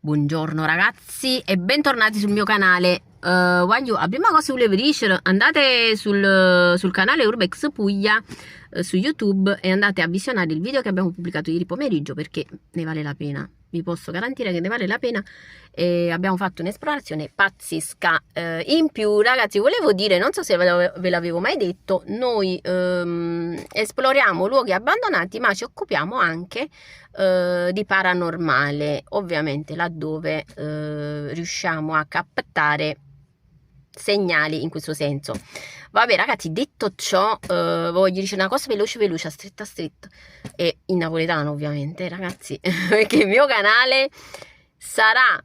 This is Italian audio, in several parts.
Buongiorno ragazzi e bentornati sul mio canale. Voglio, la prima cosa che volevo dire, andate sul canale Urbex Puglia su YouTube e andate a visionare il video che abbiamo pubblicato ieri pomeriggio, perché ne vale la pena, vi posso garantire che ne vale la pena. Abbiamo fatto un'esplorazione pazzesca. In più ragazzi, volevo dire, non so se ve l'avevo mai detto, noi esploriamo luoghi abbandonati, ma ci occupiamo anche di paranormale, ovviamente laddove riusciamo a captare segnali in questo senso. Vabbè ragazzi, detto ciò, voglio dire una cosa veloce, stretta, e in napoletano ovviamente ragazzi, perché il mio canale sarà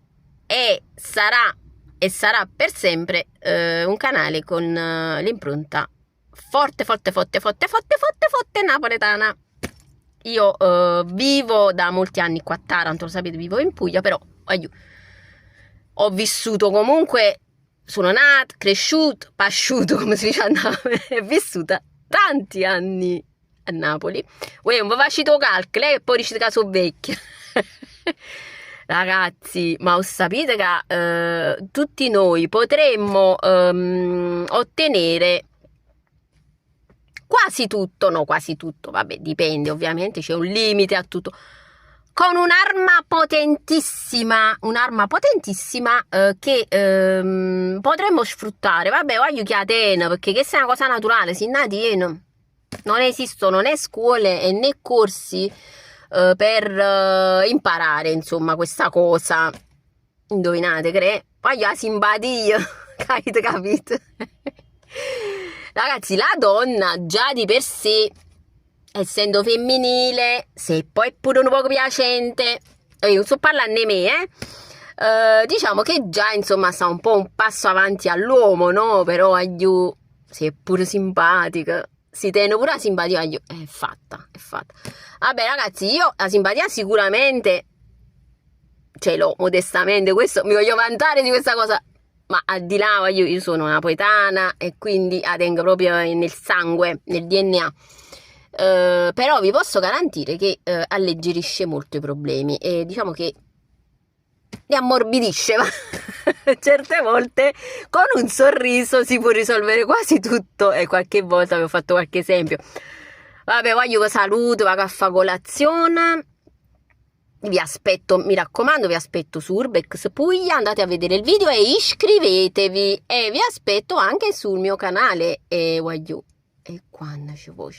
per sempre un canale con l'impronta forte napoletana. Io vivo da molti anni qua a Taranto, lo sapete, vivo in Puglia, però ho vissuto comunque, sono nata, cresciuta, pasciuto, come si dice a Napoli, e vissuta tanti anni a Napoli. Voi non vi faccio calcolo, e poi dicete che sono vecchia. Ragazzi, ma sapete che tutti noi potremmo ottenere quasi tutto, vabbè, dipende, ovviamente c'è un limite a tutto, con un'arma potentissima che potremmo sfruttare. Vabbè, voglio che Atene, perché questa è una cosa naturale, si natieno. Non esistono né scuole né corsi per imparare, insomma, questa cosa. Indovinate, voglio la simpatia, capito? Ragazzi, la donna già di per sé, essendo femminile, se poi è pure un po' piacente, io non sto parlando di me, diciamo che già insomma sta un po' un passo avanti all'uomo, no? Però se è pure simpatica, si tiene pure la simpatia, è fatta. Vabbè ragazzi, io la simpatia sicuramente ce l'ho, modestamente, questo mi voglio vantare di questa cosa. Ma al di là, io sono napoletana e quindi la tengo proprio nel sangue, nel DNA. Però vi posso garantire che alleggerisce molto i problemi e diciamo che li ammorbidisce. Ma certe volte con un sorriso si può risolvere quasi tutto, e qualche volta vi ho fatto qualche esempio. Vabbè, voglio che saluto, vado a fare colazione. Vi aspetto, mi raccomando, vi aspetto su Urbex Puglia, andate a vedere il video e iscrivetevi, e vi aspetto anche sul mio canale, e quando ci vuoi.